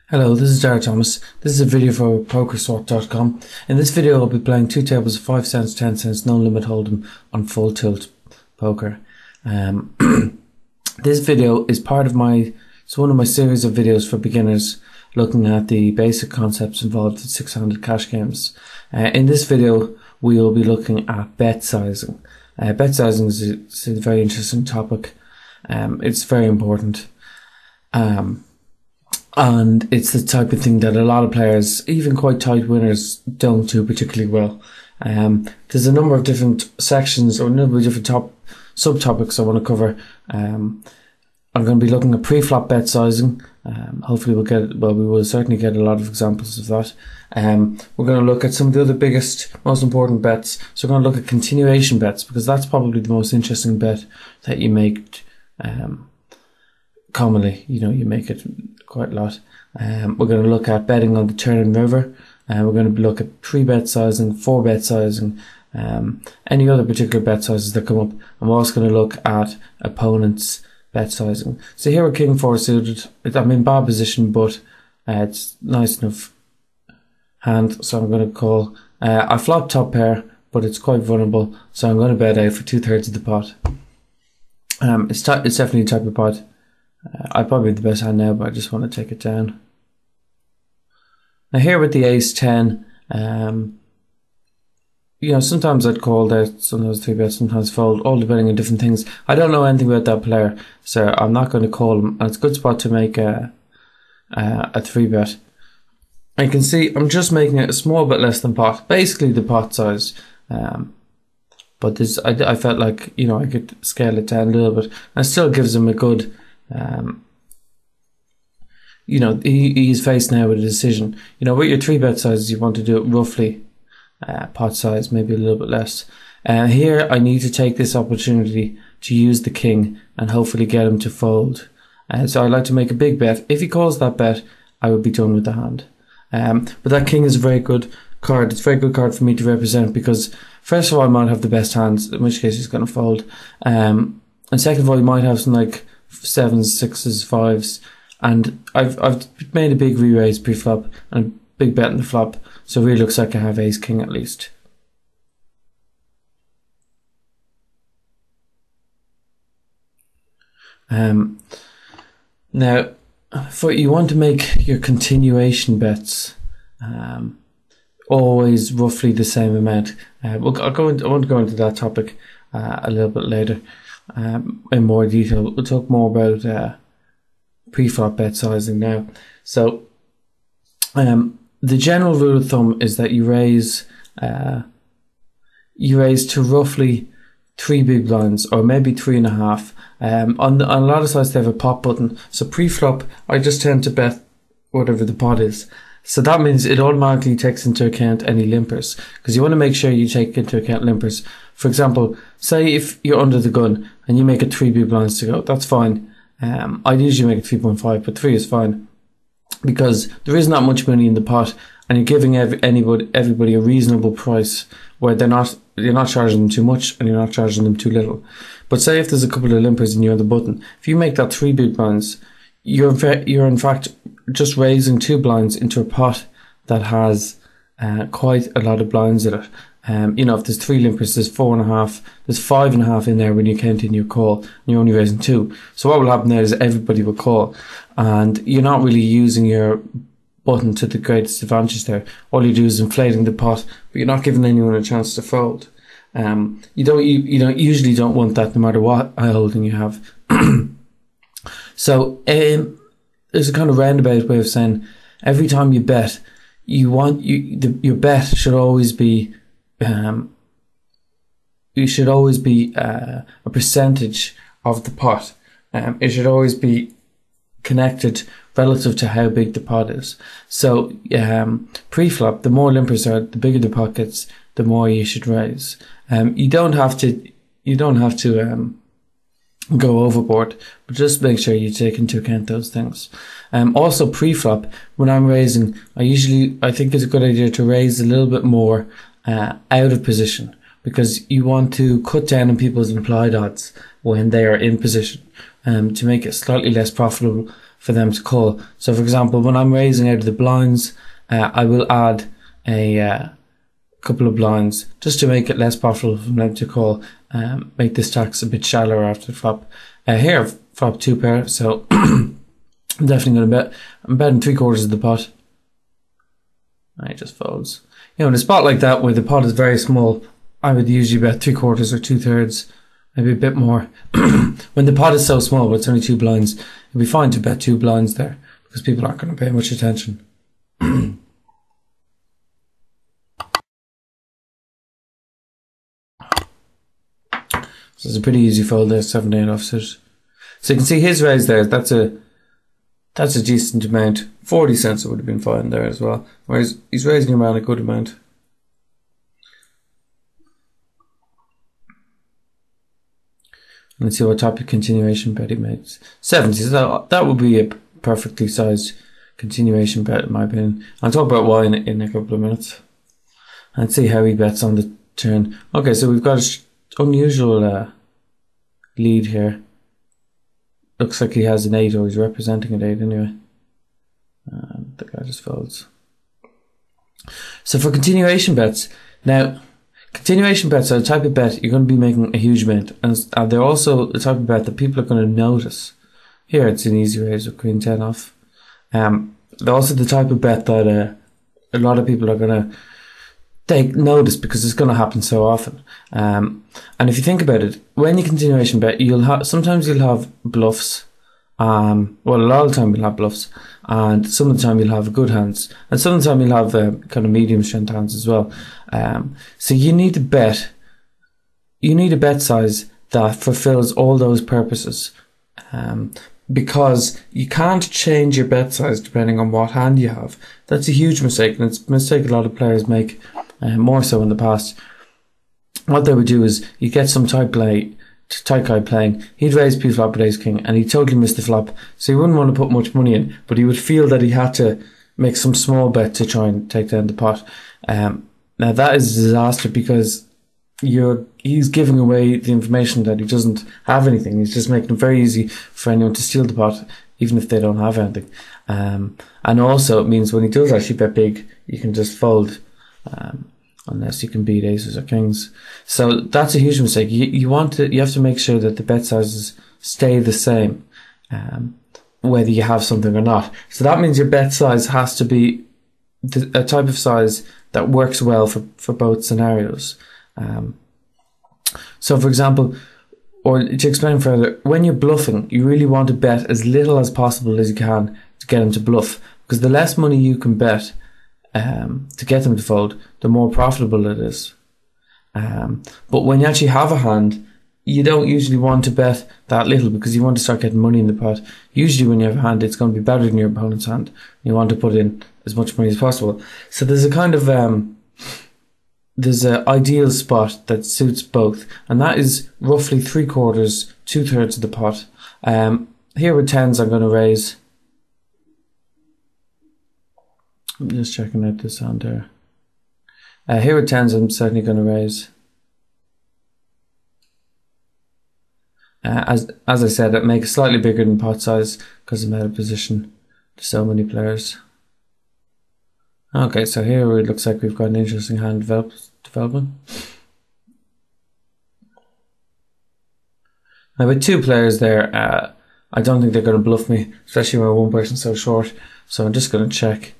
Hello, this is Jared Thomas. This is a video for PokerSwap.com. In this video, I'll be playing two tables of 5 cents, 10 cents, no limit hold'em on full tilt poker. This video is it's one of my series of videos for beginners looking at the basic concepts involved in 6-handed cash games. In this video, we will be looking at bet sizing. Bet sizing is a very interesting topic. It's very important. And it's the type of thing that a lot of players, even quite tight winners, don't do particularly well. There's a number of different sections or a number of different subtopics I want to cover. I'm going to be looking at pre-flop bet sizing. Hopefully we will certainly get a lot of examples of that. We're going to look at some of the other biggest, most important bets. So we're going to look at continuation bets, because that's probably the most interesting bet that you make commonly. You make it quite a lot. We're going to look at betting on the turn and river. We're going to look at 3-bet sizing, 4-bet sizing, any other particular bet sizes that come up. I'm also going to look at opponents' bet sizing. So here we're king 4 suited. I'm in bad position, but it's nice enough hand, so I'm going to call. I flop top pair, but it's quite vulnerable, so I'm going to bet out for 2/3 of the pot. It's definitely a type of pot. I probably have the best hand now, but I just want to take it down. Now here with the ace 10, sometimes I'd call that, sometimes 3-bet, sometimes fold, all depending on different things. I don't know anything about that player, so I'm not going to call him. And it's a good spot to make a 3-bet. You can see I'm just making it a small bit less than pot, basically the pot size. But this, I felt like I could scale it down a little bit, and it still gives him a good. He's faced now with a decision. With your 3-bet sizes, you want to do it roughly pot size, maybe a little bit less. Here I need to take this opportunity to use the king and hopefully get him to fold. So I like to make a big bet. If he calls that bet, I would be done with the hand. But that king is a very good card. It's a very good card for me to represent, because first of all, I might have the best hands, in which case he's going to fold. And second of all, you might have some like 7s, 6s, 5s, and I've made a big re-raise pre-flop and a big bet in the flop, so it really looks like I have ace king at least. Now, you want to make your continuation bets always roughly the same amount. I want to go into that topic a little bit later. In more detail. We'll talk more about pre-flop bet sizing now. So the general rule of thumb is that you raise to roughly 3 big blinds, or maybe 3.5. On a lot of sites they have a pot button, so pre-flop I just tend to bet whatever the pot is. So that means it automatically takes into account any limpers, because you want to make sure you take into account limpers. For example, say if you're under the gun and you make it 3 big blinds to go, that's fine. I'd usually make it 3.5, but 3 is fine, because there isn't that much money in the pot, and you're giving everybody a reasonable price where you're not charging them too much and you're not charging them too little. But say if there's a couple of limpers and you're on the button, if you make that 3 big blinds, you're in fact just raising 2 blinds into a pot that has quite a lot of blinds in it. If there's 3 limpers, there's 4.5, there's 5.5 in there when you count in your call, and you're only raising 2. So what will happen there is everybody will call, and you're not really using your button to the greatest advantage there. All you do is inflating the pot, but you're not giving anyone a chance to fold. You usually don't want that, no matter what holding you have. So there's a kind of roundabout way of saying every time you bet, your bet should always be a percentage of the pot. It should always be connected relative to how big the pot is. So pre-flop, the more limpers are, the bigger the pot gets, the more you should raise. You don't have to go overboard, but just make sure you take into account those things. Also pre-flop, when I'm raising, I think it's a good idea to raise a little bit more out of position, because you want to cut down on people's implied odds when they are in position, to make it slightly less profitable for them to call. So for example, when I'm raising out of the blinds, I will add a couple of blinds just to make it less profitable for them to call, make this stacks a bit shallower after the flop. Here I've flopped 2 pair, so I'm definitely going to bet. I'm betting 3/4 of the pot. And it just folds. You know, in a spot like that where the pot is very small, I would usually bet 3/4 or 2/3, maybe a bit more. When the pot is so small, but it's only 2 blinds, it'd be fine to bet 2 blinds there because people aren't going to pay much attention. So it's a pretty easy fold there, 7-8 offsuit. So you can see his raise there, that's a decent amount. 40 cents it would have been fine there as well. Whereas he's raising around a good amount. Let's see what type of continuation bet he makes. 70, so that would be a perfectly sized continuation bet in my opinion. I'll talk about why in a couple of minutes. And see how he bets on the turn. Okay, so we've got a unusual lead here. Looks like he has an 8, or he's representing an 8 anyway. And the guy just folds. So for continuation bets, now continuation bets are the type of bet you're going to be making a huge amount, and they're also the type of bet that people are going to notice. Here it's an easy raise with Queen 10 off. They're also the type of bet that a lot of people are going to take notice because it's going to happen so often. And if you think about it, when you continuation bet, sometimes you'll have bluffs. Well, a lot of the time you'll have bluffs, and some of the time you'll have good hands, and some of the time you'll have kind of medium strength hands as well. So you need a bet size that fulfills all those purposes. Because you can't change your bet size depending on what hand you have. That's a huge mistake, and it's a mistake a lot of players make, more so in the past. What they would do is, you get some tight guy playing, he'd raise pre-flop with ace king, and he'd totally miss the flop, so he wouldn't want to put much money in, but he would feel that he had to make some small bet to try and take down the pot. Now that is a disaster, because he's giving away the information that he doesn't have anything. He's just making it very easy for anyone to steal the pot, even if they don't have anything. And also it means when he does actually bet big, you can just fold, unless you can beat aces or kings. So that's a huge mistake. You have to make sure that the bet sizes stay the same, whether you have something or not. So that means your bet size has to be a type of size that works well for both scenarios. So for example, or to explain further, when you're bluffing, you really want to bet as little as possible as you can to get him to bluff, because the less money you can bet to get them to fold, the more profitable it is. But when you actually have a hand, you don't usually want to bet that little, because you want to start getting money in the pot. Usually when you have a hand, it's going to be better than your opponent's hand. You want to put in as much money as possible. So there's a kind of there's an ideal spot that suits both, and that is roughly 3/4, 2/3 of the pot. Here with 10s, I'm going to raise. I'm just checking out this hand there. Here with 10s, I'm certainly going to raise. As I said, it makes it slightly bigger than pot size because I'm out of position to so many players. Okay, so here it looks like we've got an interesting hand developing. Now with 2 players there, I don't think they're going to bluff me, especially when one person's so short. So I'm just going to check.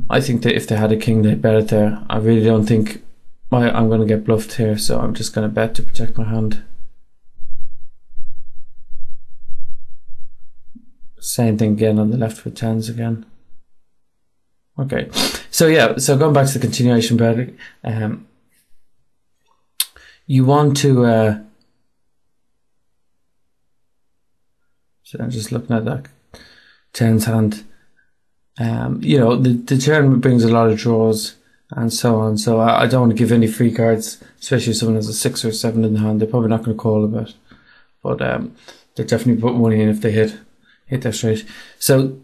I think that if they had a king, they'd bet it there. I really don't think I'm going to get bluffed here, so I'm just going to bet to protect my hand. Same thing again on the left with 10s again. Okay, so yeah, so going back to the continuation betting, you want to, so I'm just looking at that 10's hand, you know, the turn brings a lot of draws and so on, so I don't want to give any free cards, especially if someone has a 6 or 7 in the hand. They're probably not going to call a bet, but they'll definitely put money in if they hit that straight. So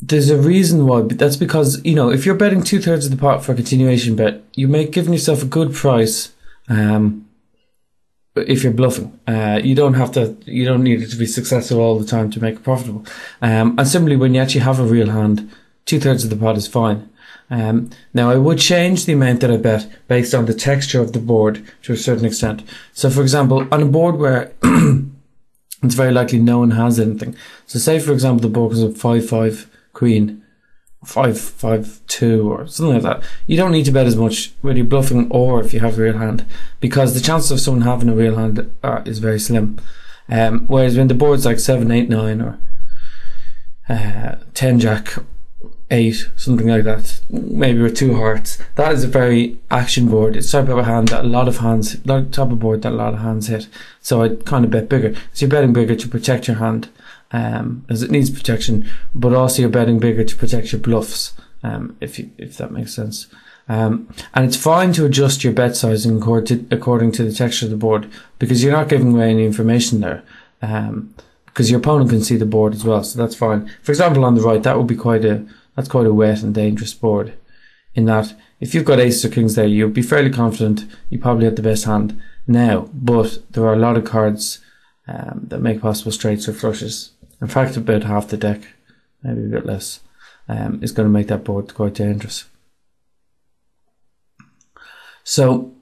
there's a reason why, but that's because, you know, if you're betting 2/3 of the pot for a continuation bet, you make giving yourself a good price, if you're bluffing. You don't need it to be successful all the time to make it profitable. And similarly, when you actually have a real hand, 2/3 of the pot is fine. Now I would change the amount that I bet based on the texture of the board to a certain extent. So for example, on a board where it's very likely no one has anything. So say for example the board was a 5-5 queen, 5-5-2 or something like that. You don't need to bet as much whether you're bluffing or if you have a real hand, because the chances of someone having a real hand is very slim. Whereas when the board's like 7-8-9 or 10-Jack-8, something like that, maybe with 2 hearts, that is a very action board. It's the type of hand that type of board that a lot of hands hit. So I'd kind of bet bigger. So you're betting bigger to protect your hand, as it needs protection, but also you're betting bigger to protect your bluffs, if that makes sense. And it's fine to adjust your bet sizing according to the texture of the board, because you're not giving away any information there, because your opponent can see the board as well, so that's fine. For example, on the right, that would be quite a wet and dangerous board, in that if you've got aces or kings there, you'll be fairly confident you probably have the best hand now, but there are a lot of cards that make possible straights or flushes. In fact, about half the deck, maybe a bit less, is going to make that board quite dangerous. So,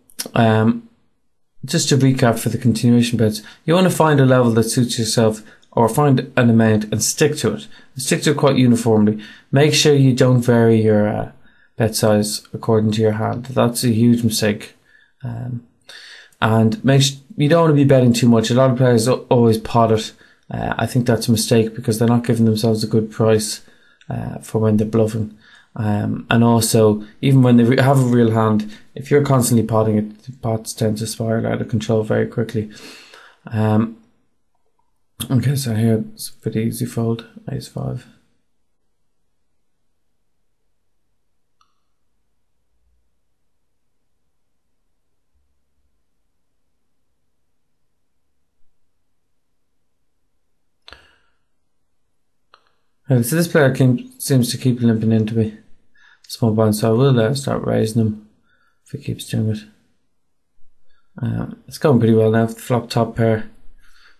just to recap for the continuation bets, you want to find a level that suits yourself, or find an amount and stick to it. Stick to it quite uniformly. Make sure you don't vary your bet size according to your hand. That's a huge mistake. And you don't want to be betting too much. A lot of players always pot it. I think that's a mistake, because they're not giving themselves a good price for when they're bluffing. And also, even when they have a real hand, if you're constantly potting it, the pots tend to spiral out of control very quickly. Okay, so here it's a pretty easy fold, ace-5. So this player seems to keep limping into me. Small blind, so I will start raising him if he keeps doing it. It's going pretty well now. Flop top pair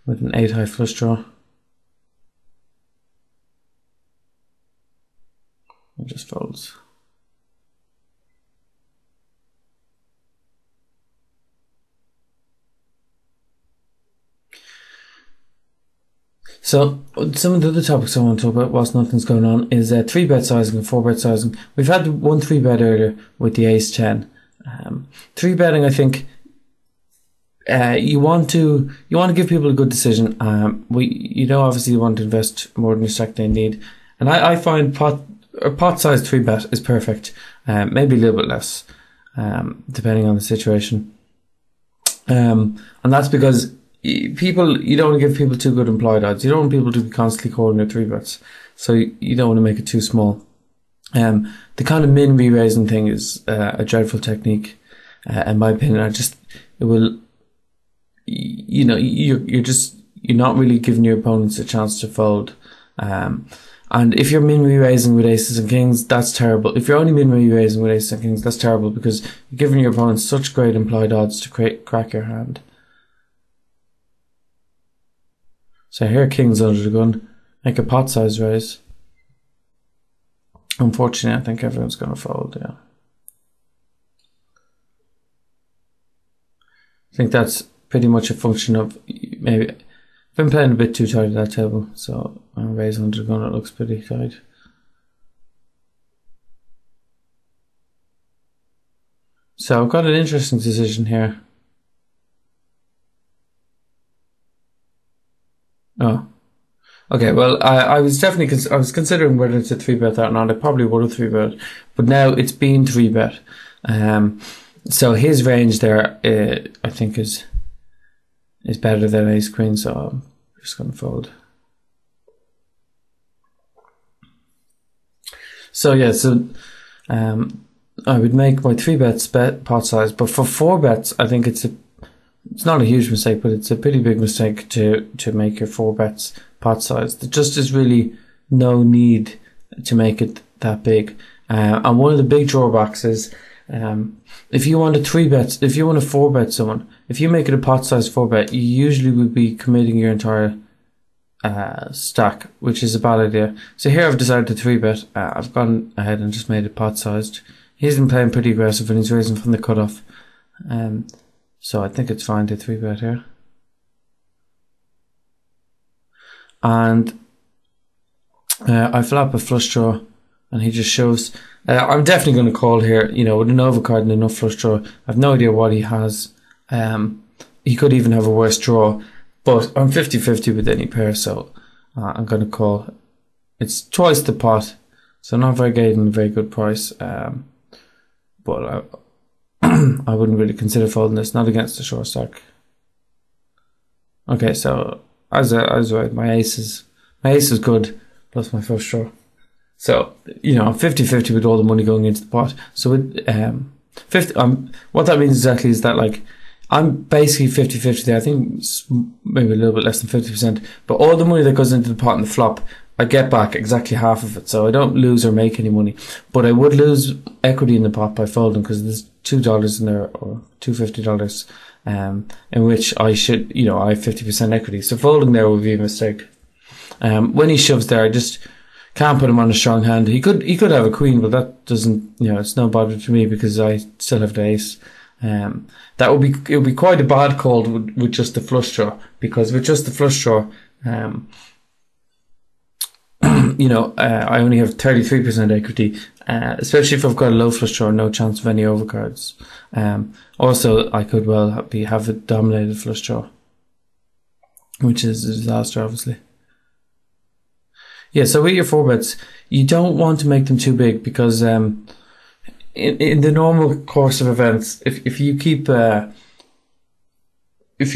with an 8 high flush draw. It just folds. So some of the other topics I want to talk about whilst nothing's going on is 3-bet sizing and 4-bet sizing. We've had one 3-bet earlier with the ace-10. 3-betting, I think, you want to give people a good decision. Obviously you want to invest more than your stack they need, and I find pot size 3-bet is perfect. Maybe a little bit less, depending on the situation. And that's because you don't want to give people too good implied odds. You don't want people to be constantly calling their 3-bets, so you don't want to make it too small. The kind of min re-raising thing is a dreadful technique, in my opinion. You're not really giving your opponents a chance to fold. And if you're min re-raising with aces and kings, that's terrible. If you're only min re-raising with aces and kings, that's terrible, because you're giving your opponents such great implied odds to crack your hand. So here, kings under the gun, make a pot size raise. Unfortunately, I think everyone's going to fold, yeah. I think that's pretty much a function of maybe I've been playing a bit too tight at that table, so I'm raising under the gun, it looks pretty tight. So I've got an interesting decision here. Oh, okay. Well, I was considering whether to 3-bet that or not. I probably would have 3-bet, but now it's been 3-bet. So his range there, I think is better than ace queen. So I'm just going to fold. So yeah, I would make my 3-bets pot size, but for 4-bets, I think it's not a huge mistake, but it's a pretty big mistake to make your 4-bets pot size. There just is really no need to make it that big. And one of the big drawbacks is If you want a 3-bet, if you want to 4-bet someone, if you make it a pot size 4-bet, you usually would be committing your entire stack, which is a bad idea. So here I've decided to 3-bet. I've gone ahead and just made it pot sized. He's been playing pretty aggressive and he's raising from the cutoff. So I think it's fine to 3-bet here. And I flop a flush draw and he just shoves. I'm definitely going to call here, you know, with an overcard and enough flush draw. I've no idea what he has. He could even have a worse draw, but I'm 50-50 with any pair, so I'm going to call. It's twice the pot, so not very good and a very good price. But I wouldn't really consider folding this, not against the short stack. Okay, so as I was right, my ace is good, plus my flush draw. So, you know, I'm 50-50 with all the money going into the pot. So with 50, what that means exactly is that, like, I'm basically 50-50 there. I think it's maybe a little bit less than 50%. But all the money that goes into the pot and the flop, I get back exactly half of it. So I don't lose or make any money. But I would lose equity in the pot by folding, because there's $2 in there, or $250, in which I should, you know, I have 50% equity. So folding there would be a mistake. When he shoves there, I just can't put him on a strong hand. He could have a queen, but that doesn't, you know, it's no bother to me because I still have the ace. It would be quite a bad call with just the flush draw, because with just the flush draw, you know, I only have 33% equity, especially if I've got a low flush draw, no chance of any overcards. Also, I could well have a dominated flush draw, which is a disaster, obviously. Yeah, so with your 4-bets, you don't want to make them too big, because in the normal course of events, if you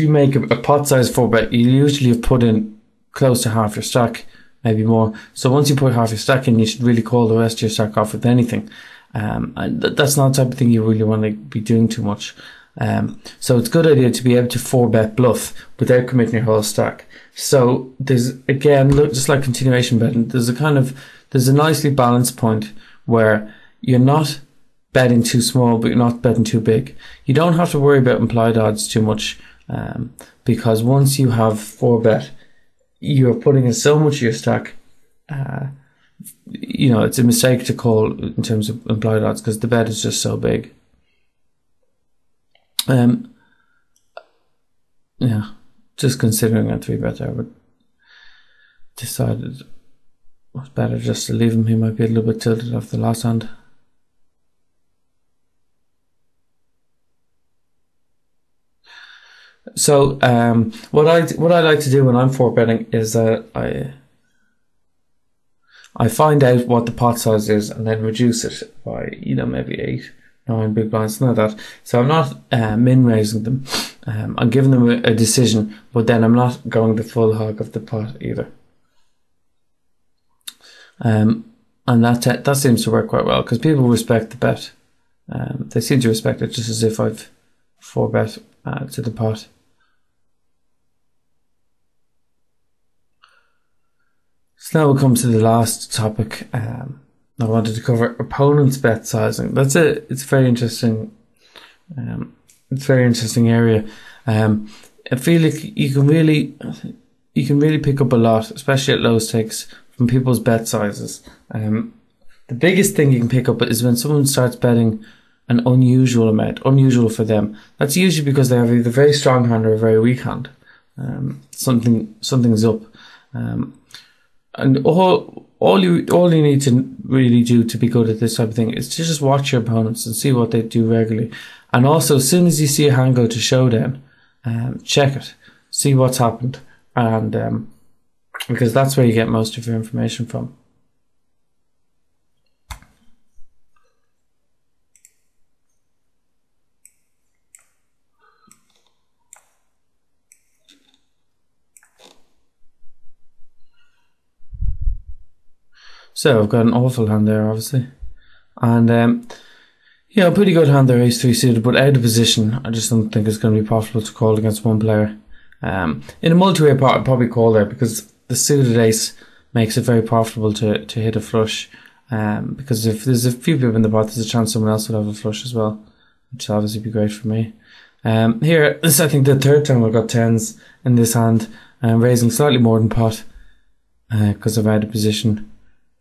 make a pot size 4-bet, you usually have put in close to half your stack, maybe more. So once you put half your stack in, you should really call the rest of your stack off with anything. And that's not the type of thing you really want to be doing too much. So it's a good idea to be able to 4-bet bluff without committing your whole stack. So there's, again, look, just like continuation betting, there's a nicely balanced point where you're not betting too small, but you're not betting too big. You don't have to worry about implied odds too much, because once you have 4-bet, you're putting in so much of your stack. You know, it's a mistake to call in terms of implied odds, because the bet is just so big. Yeah, just considering a 3-bet, I would decided it was better just to leave him. He might be a little bit tilted off the last hand. So what I like to do when I'm 4-betting is that I find out what the pot size is and then reduce it by, you know, maybe 8, 9 big blinds, something like that. So I'm not min raising them. I'm giving them a decision, but then I'm not going the full hog of the pot either. And that seems to work quite well, because people respect the bet. They seem to respect it just as if I've 4-bet to the pot. So now we'll come to the last topic. I wanted to cover opponents' bet sizing. It's a very interesting. It's a very interesting area. I feel like you can really pick up a lot, especially at low stakes, from people's bet sizes. The biggest thing you can pick up is when someone starts betting an unusual amount, unusual for them. That's usually because they have either a very strong hand or a very weak hand. Something's up. And all you need to really do to be good at this type of thing is to just watch your opponents and see what they do regularly. And also, as soon as you see a hand go to showdown, check it, see what's happened, and because that's where you get most of your information from. So I've got an awful hand there, obviously, and yeah, a pretty good hand there, ace 3 suited, but out of position. I just don't think it's going to be possible to call against one player. In a multi-way pot, I'd probably call there, because the suited ace makes it very profitable to hit a flush, Because if there's a few people in the pot, there's a chance someone else will have a flush as well, which will obviously be great for me. Here, this is I think the third time I've got tens in this hand, raising slightly more than pot, because I'm out of position,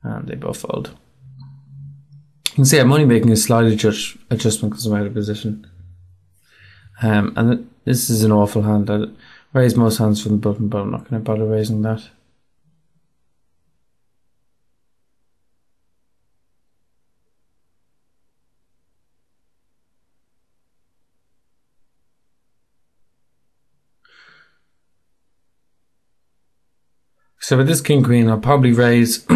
and they both fold. You can see I'm only making a slight adjustment because I'm out of position. And this is an awful hand. I raise most hands from the button, but I'm not going to bother raising that. So with this king queen, I'll probably raise.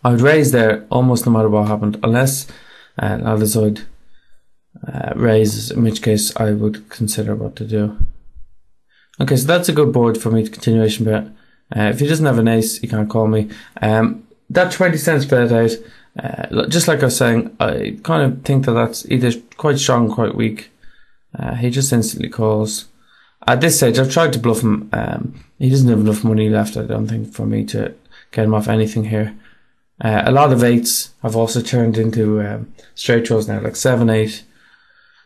I would raise there almost no matter what happened, unless Aldezoid raises, in which case I would consider what to do. Okay, so that's a good board for me to continuation bet. If he doesn't have an ace, he can't call me. That 20 cents bet out, just like I was saying, I kind of think that that's either quite strong or quite weak. He just instantly calls. At this stage, I've tried to bluff him. He doesn't have enough money left, I don't think, for me to get him off anything here. A lot of eights have also turned into straight draws now, like 7-8,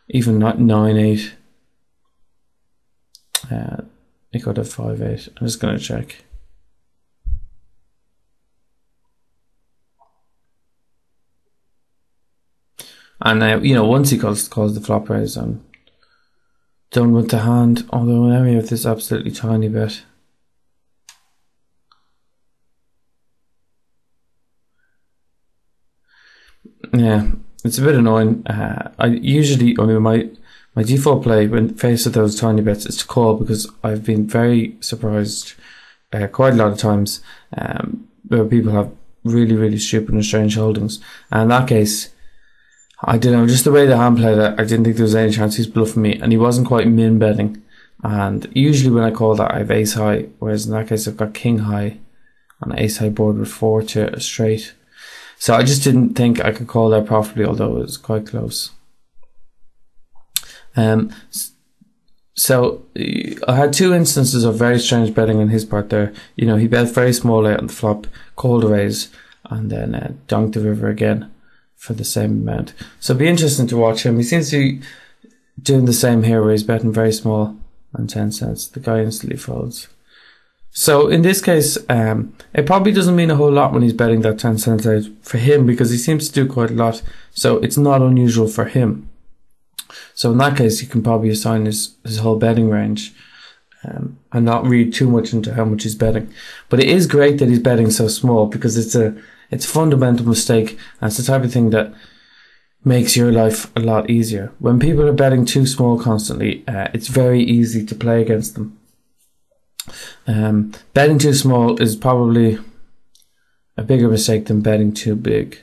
even not 9-8. He could have 5-8. I'm just going to check. And once he calls the flop raise, I'm done with the hand. Although now we have this absolutely tiny bet. Yeah, it's a bit annoying. My default play when faced with those tiny bets is to call, because I've been very surprised quite a lot of times where people have really, really stupid and strange holdings. And in that case, I don't know, just the way the hand played it, I didn't think there was any chance he's bluffing me, and he wasn't quite min betting. And usually when I call that, I have ace high, whereas in that case I've got king high on an ace high board with 4 to a straight. So I just didn't think I could call that properly, although it was quite close. So I had two instances of very strange betting on his part there. He bet very small out on the flop, called a raise, and then donked the river again for the same amount. So it'd be interesting to watch him. He seems to be doing the same here, where he's betting very small on 10 cents. The guy instantly folds. So in this case, it probably doesn't mean a whole lot when he's betting that 10 cents out for him, because he seems to do quite a lot. So it's not unusual for him. So in that case, you can probably assign his whole betting range and not read too much into how much he's betting. But it is great that he's betting so small, because it's a fundamental mistake, and it's the type of thing that makes your life a lot easier. When people are betting too small constantly, it's very easy to play against them. Betting too small is probably a bigger mistake than betting too big.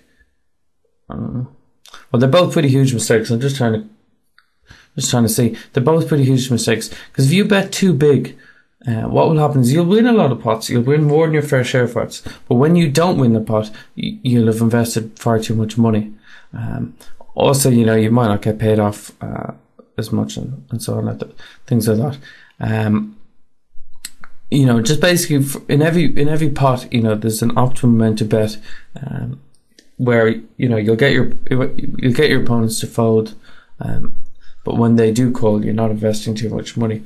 Well, they're both pretty huge mistakes. I'm just trying to see. They're both pretty huge mistakes, because if you bet too big, what will happen is you'll win a lot of pots. You'll win more than your fair share of pots. But when you don't win the pot, you'll have invested far too much money. Also, you might not get paid off as much and so on, things like that. Just basically in every pot, there's an optimum amount to bet, where you'll get your opponents to fold, but when they do call, you're not investing too much money,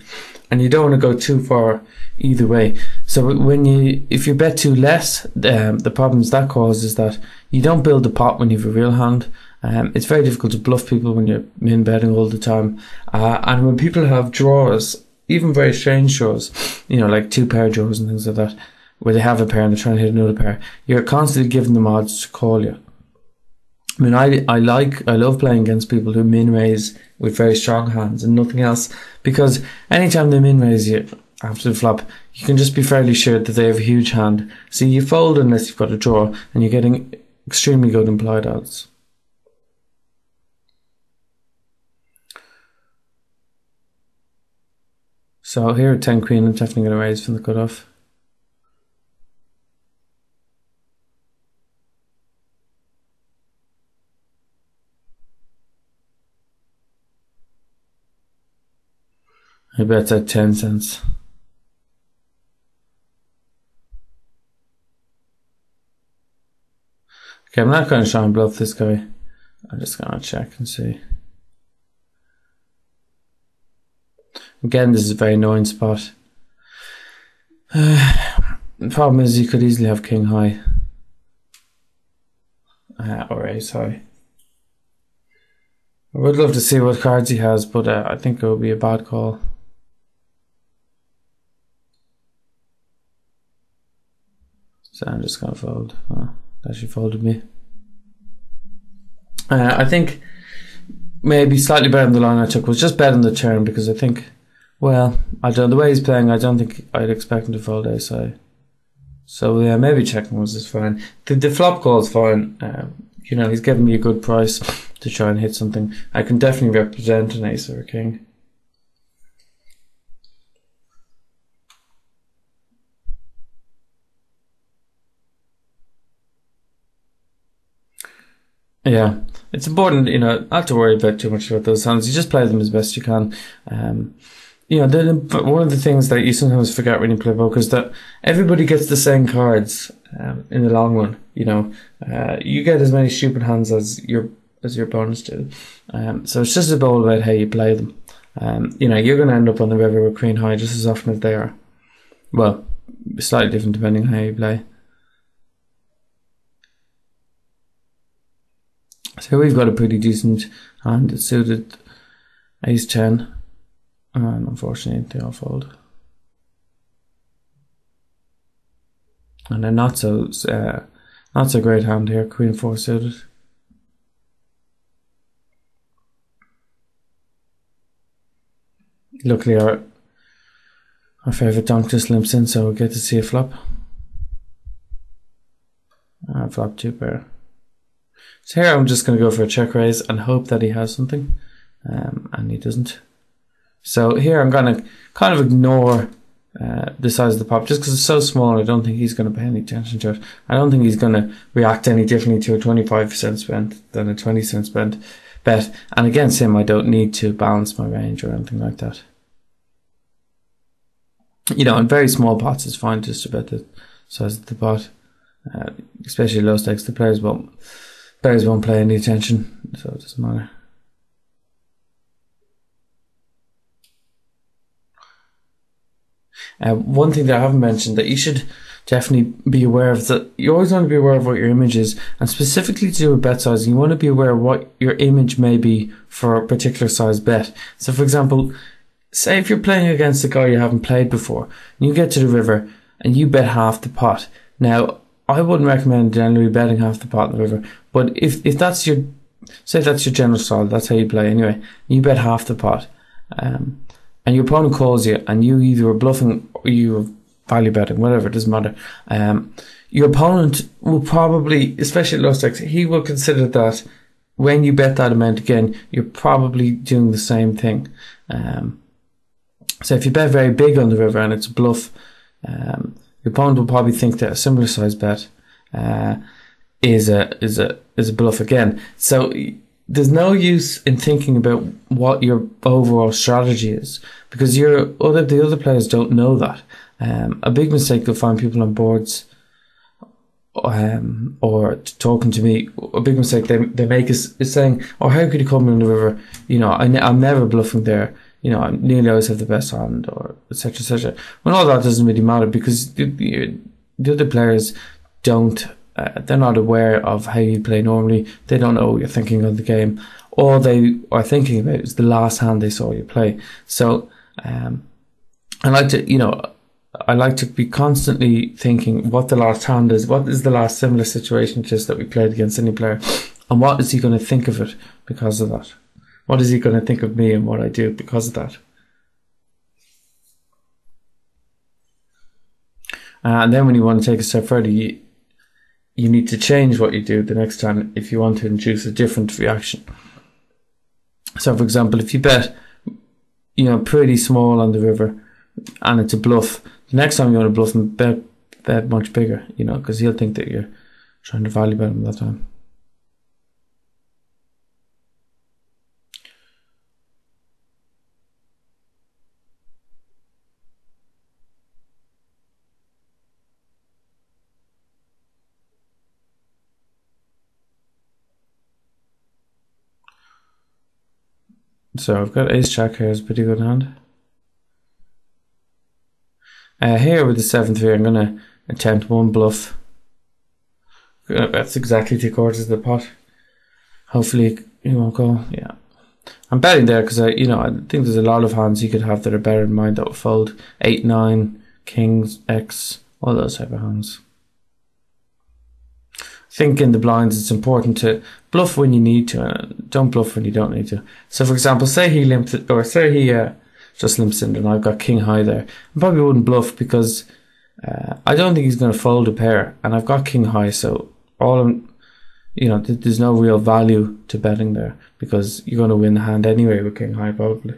and you don't want to go too far either way. So if you bet too less, the problems that causes is that you don't build the pot when you have a real hand. It's very difficult to bluff people when you're min betting all the time, and when people have draws, even very strange draws, like 2-pair draws and things like that, where they have a pair and they're trying to hit another pair, you're constantly giving them odds to call you. I mean, I love playing against people who min raise with very strong hands and nothing else, because anytime they min raise you after the flop, you can just be fairly sure that they have a huge hand. So you fold unless you've got a draw, and you're getting extremely good implied odds. So here at 10 queen, I'm definitely going to raise from the cutoff. I bet at 10 cents. Okay, I'm not going to try and bluff this guy. I'm just going to check and see. Again, this is a very annoying spot. The problem is you could easily have king high. Or ace high. I would love to see what cards he has, but I think it would be a bad call. So I'm just going to fold. Oh, that she folded me. I think maybe slightly better than the line I took was just better than the turn, because I think, well, I don't, the way he's playing, I don't think I'd expect him to fold ace high. So yeah, maybe checking was just fine. The flop call is fine. You know, he's giving me a good price to try and hit something. I can definitely represent an ace or a king. Yeah, it's important, you know, not to worry about too much about those hands. You just play them as best you can. You know, one of the things that you sometimes forget when you play poker is that everybody gets the same cards in the long run. You know, you get as many stupid hands as your opponents do. So it's just all about how you play them. You know, you're going to end up on the river with queen high just as often as they are. Well, slightly different depending on how you play. So we've got a pretty decent hand. It suited ace 10. And unfortunately, they all fold. And a not so great hand here, queen 4 suited. Luckily, our favourite donk just limps in, so we'll get to see a flop. Flop 2 pair. So here I'm just going to go for a check raise and hope that he has something, and he doesn't. So here I'm going to kind of ignore the size of the pop just because it's so small. I don't think he's going to pay any attention to it. I don't think he's going to react any differently to a 25% spent than a 20% spent bet. And against him, I don't need to balance my range or anything like that. You know, in very small pots, it's fine just about the size of the pot, especially low stakes. The players won't pay any attention, so it doesn't matter. One thing that I haven't mentioned that you should definitely be aware of is that you always want to be aware of what your image is, and specifically to do with bet sizing, you want to be aware of what your image may be for a particular size bet. So for example, say if you're playing against a guy you haven't played before, and you get to the river and you bet half the pot. Now, I wouldn't recommend generally betting half the pot in the river, but if that's your, say that's your general style, that's how you play anyway, you bet half the pot, and your opponent calls you, and you either are bluffing or you are value betting, whatever, it doesn't matter. Your opponent will probably, especially at low stakes, he will consider that when you bet that amount again, you're probably doing the same thing. So if you bet very big on the river and it's a bluff, your opponent will probably think that a similar size bet is a bluff again. So there's no use in thinking about what your overall strategy is, because the other players don't know that. A big mistake you'll find people on boards or talking to me, a big mistake they make is saying, "Oh, how could you come in the river? You know, I'm never bluffing there. You know, I nearly always have the best hand," or etc. etc. Well, all that doesn't really matter, because the other players don't. They're not aware of how you play normally. They don't know what you're thinking of the game. All they are thinking about is the last hand they saw you play. So, I like to be constantly thinking what the last hand is. What is the last similar situation just that we played against any player, and what is he going to think of it because of that? What is he going to think of me and what I do because of that? And then when you want to take a step further, you need to change what you do the next time if you want to induce a different reaction. So for example, if you bet, pretty small on the river and it's a bluff, the next time you want to bluff him, bet much bigger, because he'll think that you're trying to value bet him that time. So I've got ace jack here, is a pretty good hand. Here with the 7-3, I'm going to attempt one bluff. That's exactly 3/4 of the pot. Hopefully he won't go. Yeah, I'm betting there because I think there's a lot of hands he could have that are better in mine that will fold. 8-9, kings, X, all those type of hands. I think in the blinds it's important to bluff when you need to, and don't bluff when you don't need to. So for example, say he limped it, or say he just limps in, and I've got king high there. I probably wouldn't bluff because I don't think he's going to fold a pair, and I've got king high, so there's no real value to betting there because you're going to win the hand anyway with king high probably.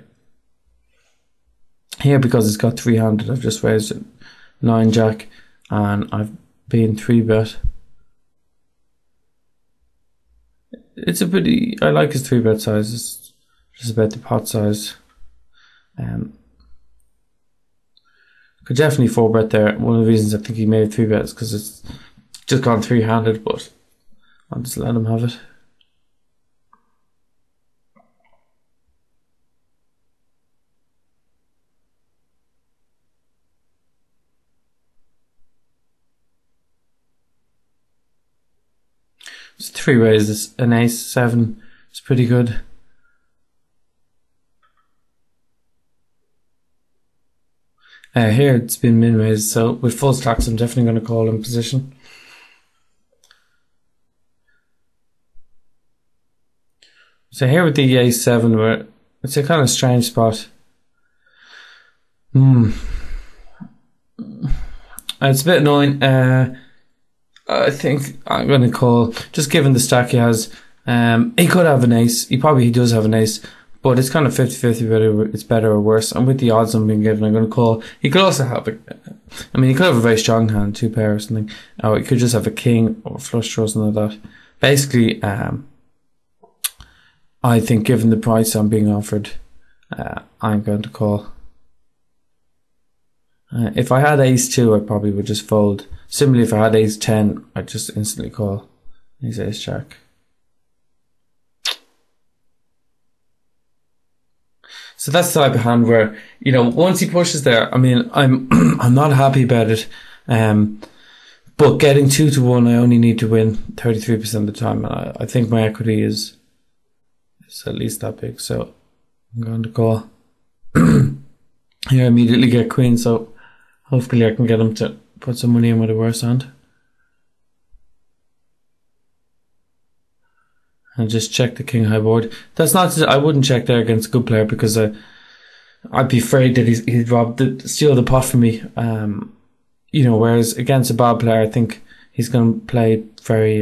Here, because it's got 3-handed, I've just raised it 9 jack, and I've been 3-bet. It's I like his 3-bet size. It's just about the pot size. Could definitely 4-bet there. One of the reasons I think he made 3-bet is because it's just gone 3-handed, but I'll just let him have it. It's 3 raises, an ace, 7. It's pretty good. Here it's been min raised, so with full stacks I'm definitely going to call in position. So here with the a7, where it's a kind of strange spot. It's a bit annoying. I think I'm going to call, just given the stack he has. He could have an ace. He does have an ace, but it's kind of 50-50 whether it's better or worse. And with the odds I'm being given, I'm going to call. He could also have he could have a very strong hand, 2 pair or something. Or he could just have a king or flush draw or something like that. Basically, I think given the price I'm being offered, I'm going to call. If I had ace 2, I probably would just fold. Similarly, if I had ace 10, I'd just instantly call. He's ace jack. So that's the type of hand where, once he pushes there, I'm I'm not happy about it. But getting 2-1, I only need to win 33% of the time, and I think my equity is at least that big, so I'm going to call. Here I immediately get queen, so hopefully I can get him to put some money in with a worse hand. And just check the king high board. That's not, I wouldn't check there against a good player because I'd be afraid that he'd steal the pot from me. Whereas against a bad player, I think he's going to play very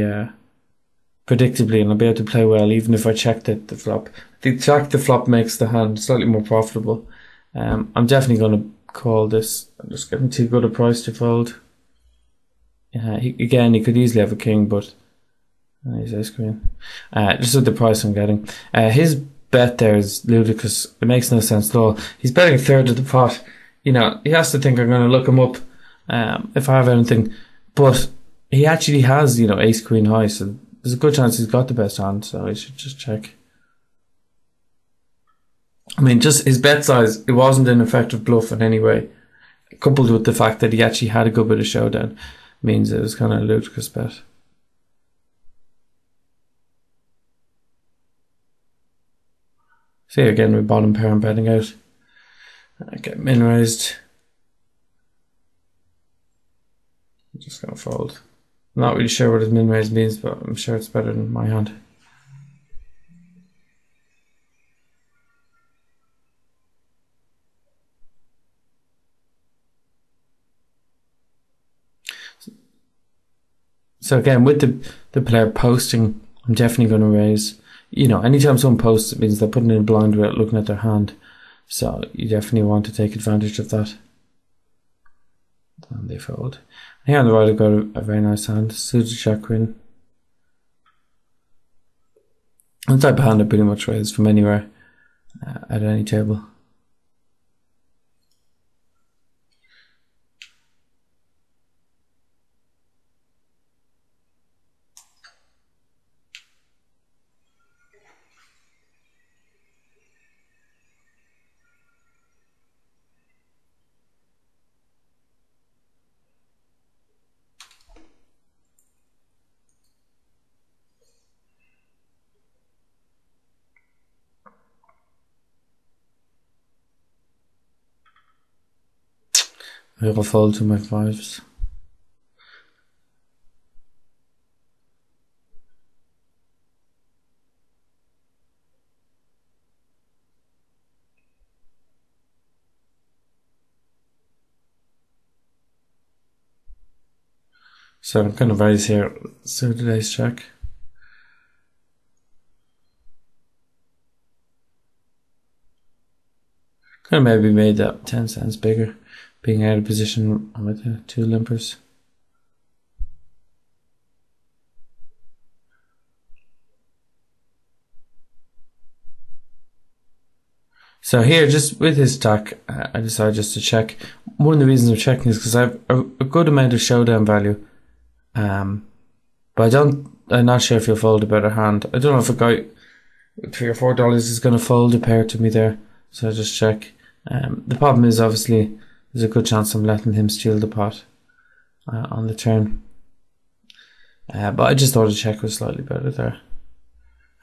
predictably, and I'll be able to play well even if I check the flop. I think check the flop makes the hand slightly more profitable. I'm definitely going to call this. I'm just getting too good a price to fold. He could easily have a king, but he's ace queen. Just with the price I'm getting. His bet there is ludicrous. It makes no sense at all. He's betting a third of the pot. He has to think I'm going to look him up if I have anything. But he actually has, ace queen high, so there's a good chance he's got the best hand, so I should just check. Just his bet size, it wasn't an effective bluff in any way. Coupled with the fact that he actually had a good bit of showdown, means it was kind of a ludicrous bet. See again with bottom pair I'm betting out. I get min raised. I'm just going to fold. I'm not really sure what his min raise means, but I'm sure it's better than my hand. So again, with the player posting, I'm definitely going to raise. Anytime someone posts, it means they're putting in a blind without looking at their hand. So you definitely want to take advantage of that. And they fold. Here on the right, I've got a very nice hand, suited jack queen. One type of hand I pretty much raise from anywhere at any table. I will fold to my fives. So I'm kind of raise here. So today's check. Could have maybe made that 10 cents bigger, being out of position with the two limpers. So here, just with his stack, I decided just to check. One of the reasons I'm checking is because I have a good amount of showdown value. But I'm not sure if he'll fold a better hand. I don't know if a guy with $3 or $4 is going to fold a pair to me there. So I just check. The problem is obviously there's a good chance I'm letting him steal the pot on the turn. But I just thought a check was slightly better there.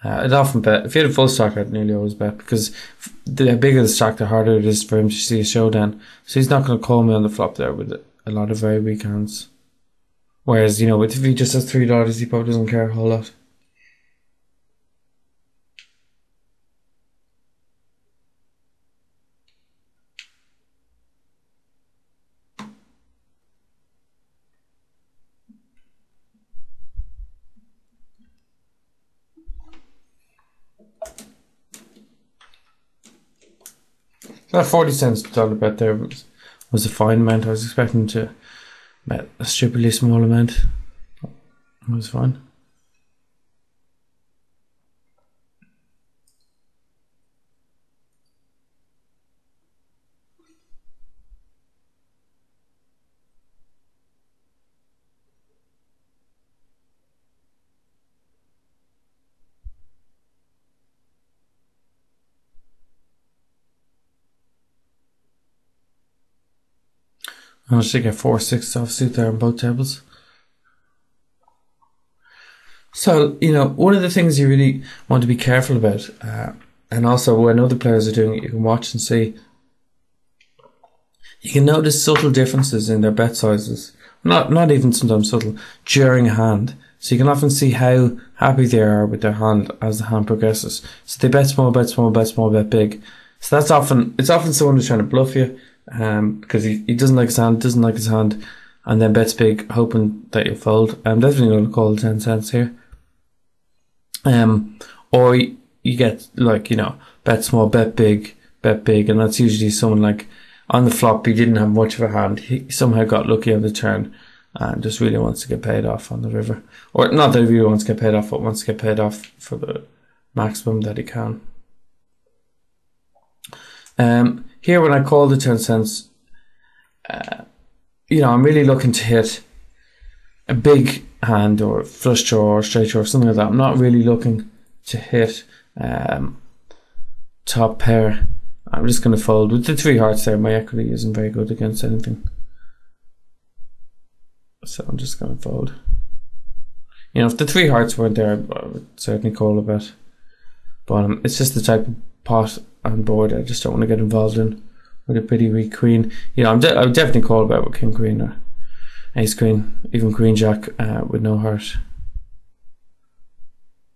I'd often bet. If he had a full stack, I'd nearly always bet, because the bigger the stack, the harder it is for him to see a showdown. So he's not going to call me on the flop there with a lot of very weak hands. Whereas, you know, if he just has $3, he probably doesn't care a whole lot. That 40 cents dollar bet there was a fine amount. I was expecting to bet a stupidly small amount. It was fine. I managed to get 4-6 offsuit there on both tables. So, you know, one of the things you really want to be careful about, and also when other players are doing it, you can watch and see. You can notice subtle differences in their bet sizes. Not even sometimes subtle, during a hand. So you can often see how happy they are with their hand as the hand progresses. So they bet small, bet small, bet small, bet big. So it's often someone who's trying to bluff you, because he doesn't like his hand, and then bets big, hoping that you fold. I'm definitely going to call 10 cents here. Or you get, like, you know, bet small, bet big, and that's usually someone like on the flop he didn't have much of a hand. He somehow got lucky on the turn and just really wants to get paid off on the river. Or not that he really wants to get paid off, but wants to get paid off for the maximum that he can. Here when I call the 10 cents, you know, I'm really looking to hit a big hand or flush draw or straight draw or something like that. I'm not really looking to hit top pair. I'm just going to fold. With the 3 hearts there, my equity isn't very good against anything. So I'm just going to fold. You know, if the 3 hearts weren't there, I would certainly call a bet. But it's just the type of pot on board I just don't want to get involved in with a pretty weak queen. You know, I would definitely call a bet with king queen or ace queen, even queen jack with no heart.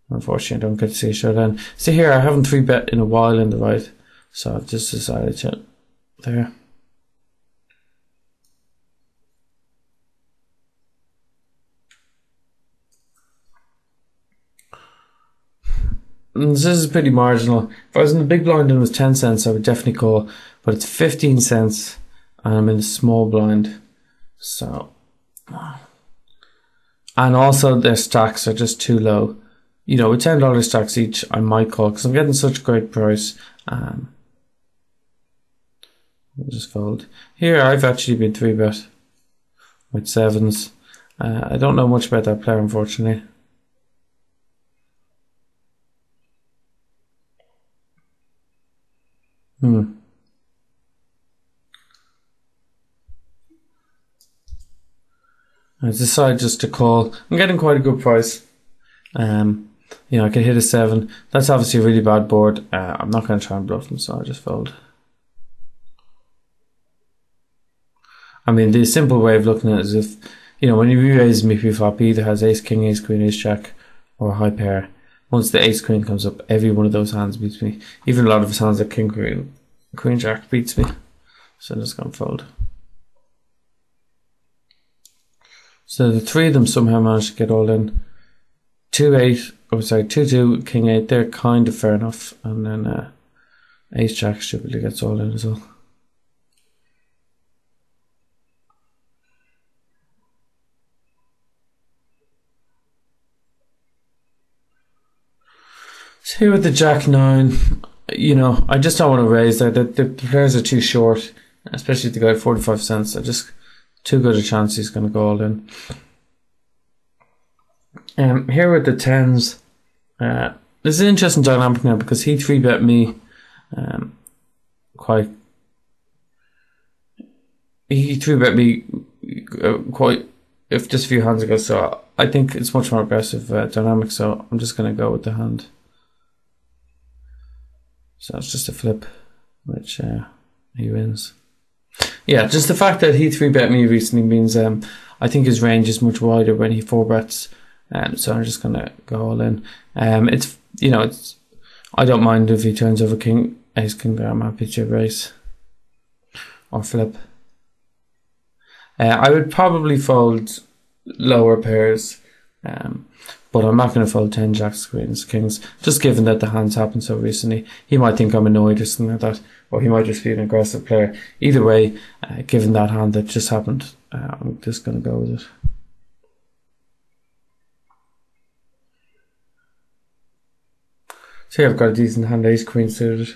Unfortunately, I don't get to see a showdown. See here, I haven't 3-bet in a while in the right, so I've just decided to there. This is pretty marginal. If I was in the big blind and it was 10 cents, I would definitely call, but it's 15 cents and I'm in the small blind. So, and also their stacks are just too low. You know, with $10 stacks each, I might call because I'm getting such a great price. I'll just fold. Here, I've actually been 3-bet with 7s. I don't know much about that player, unfortunately. I decided just to call. I'm getting quite a good price. You know, I could hit a 7. That's obviously a really bad board. I'm not going to try and bluff them, so I'll just fold. I mean, the simple way of looking at it is if, when you re-raise me pre-flop, he either has ace, king, ace, queen, ace, jack, or a high pair. Once the ace, queen comes up, every one of those hands beats me. Even a lot of his hands like king, queen, queen, jack beats me. So I'm just going to fold. So the three of them somehow managed to get all in. 2-8, 2-2, king 8, they're kind of fair enough. And then ace, jack stupidly gets all in as well. So here with the jack 9, I just don't want to raise there. The players are too short, especially the guy at 45 cents. They're just too good a chance he's going to go all in. Here with the 10s, this is an interesting dynamic now because he 3-bet me quite. He 3-bet me quite just a few hands ago, so I think it's much more aggressive dynamic. So I'm just going to go with the hand. So it's just a flip, which he wins. Yeah, just the fact that he 3-bet me recently means I think his range is much wider when he 4-bets. So I'm just gonna go all in. It's I don't mind if he turns over king, ace, king. I'm happy to raise or flip. I would probably fold lower pairs, but I'm not going to fold 10 jacks, queens, kings, just given that the hands happened so recently. He might think I'm annoyed or something like that, or he might just be an aggressive player. Either way, given that hand that just happened, I'm just going to go with it. See, I've got a decent hand, ace, queen suited.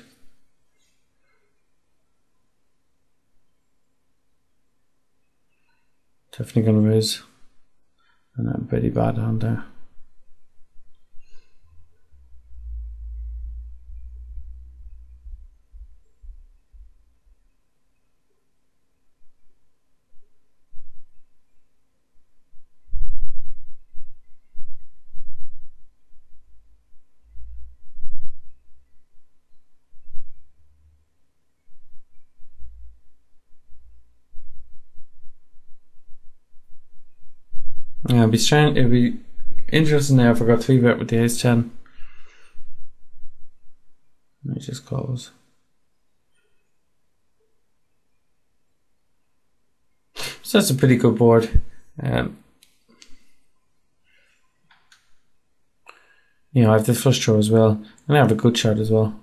Definitely going to raise. And a pretty bad hand there. Yeah, it'd be interesting now if I got 3-bet with the ace 10. Let me just close. So that's a pretty good board. I have the flush draw as well, and I have a good shot as well.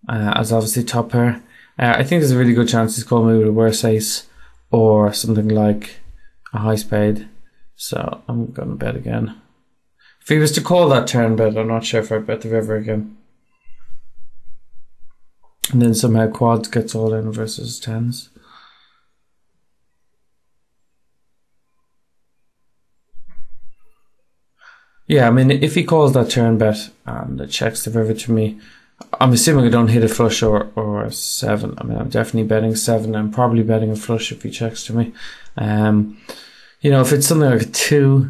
As obviously top pair. I think there's a really good chance he's calling me with a worse ace or something like a high spade. So I'm going to bet again. If he was to call that turn bet, I'm not sure if I'd bet the river again. And then somehow quads gets all in versus 10s. Yeah, I mean, if he calls that turn bet and it checks the river to me, I'm assuming I don't hit a flush or a 7. I mean, I'm definitely betting 7. I'm probably betting a flush if he checks to me. If it's something like a 2,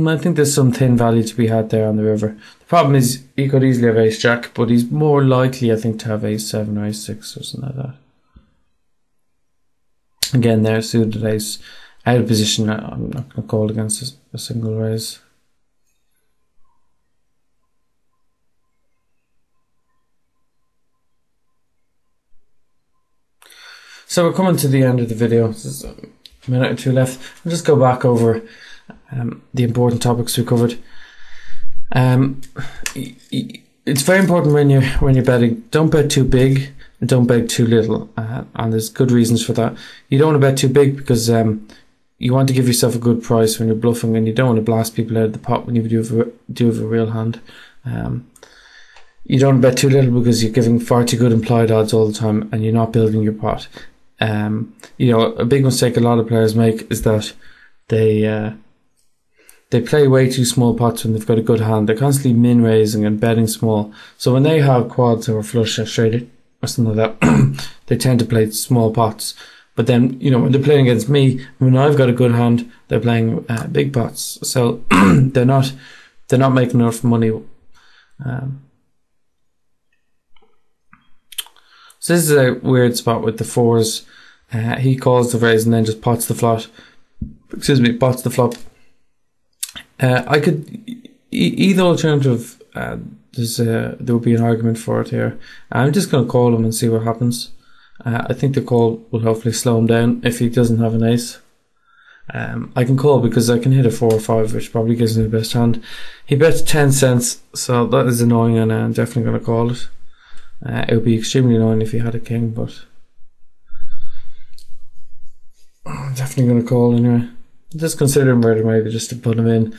I think there's some thin value to be had there on the river. The problem is he could easily have ace jack, but he's more likely, I think, to have ace 7 or ace 6 or something like that. Again, there, suited ace, out of position. I'm not going to call against a single raise. So we're coming to the end of the video. There's a minute or two left. I'll just go back over the important topics we covered. It's very important when you're betting. Don't bet too big and don't bet too little. And there's good reasons for that. You don't want to bet too big because you want to give yourself a good price when you're bluffing, and you don't want to blast people out of the pot when you do have a real hand. You don't bet too little because you're giving far too good implied odds all the time and you're not building your pot. A big mistake a lot of players make is that they play way too small pots when they've got a good hand. They're constantly min raising and betting small. So when they have quads or flush or straight or something like that, they tend to play small pots. But then, when they're playing against me, when I've got a good hand, they're playing big pots. So they're not making enough money. So this is a weird spot with the 4s. He calls the raise and then just pots the flop. Pots the flop. I could either alternative. There would be an argument for it here. I'm just going to call him and see what happens. I think the call will hopefully slow him down if he doesn't have an ace. I can call because I can hit a 4 or 5, which probably gives me the best hand. He bets 10 cents, so that is annoying, and I'm definitely going to call it. It would be extremely annoying if he had a king, but I'm definitely going to call anyway. Just consider murder maybe just to put him in.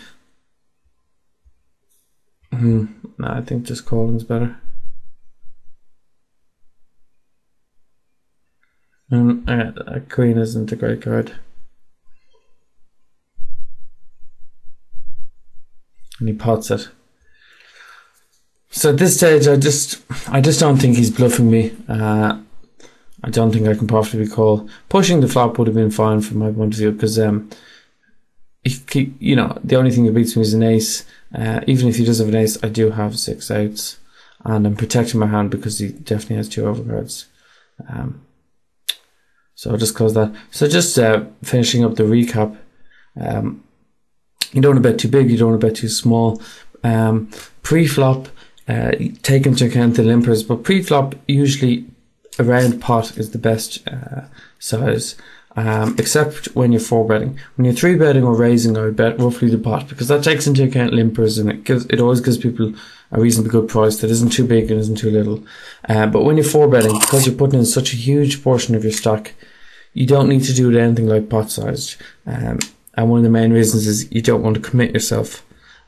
No, I think just calling's better. A queen isn't a great card. And he pots it. So at this stage, I just don't think he's bluffing me. I don't think I can profitably call. Pushing the flop would have been fine from my point of view because the only thing that beats me is an ace. Even if he does have an ace, I do have 6 outs, and I'm protecting my hand because he definitely has 2 overcards. So I'll just close that. So just finishing up the recap. You don't want to bet too big, you don't want to bet too small. Pre-flop, take into account the limpers, but pre-flop usually a round pot is the best size, except when you're 4-betting. When you're 3-betting or raising, I would bet roughly the pot because that takes into account limpers, and it always gives people a reasonably good price that isn't too big and isn't too little. But when you're 4-betting, because you're putting in such a huge portion of your stack, you don't need to do anything like pot sized. And one of the main reasons is you don't want to commit yourself.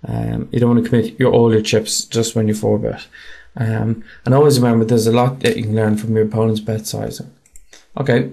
You don't want to commit all your chips just when you 4-bet. And always remember, there's a lot that you can learn from your opponent's bet sizing. Okay,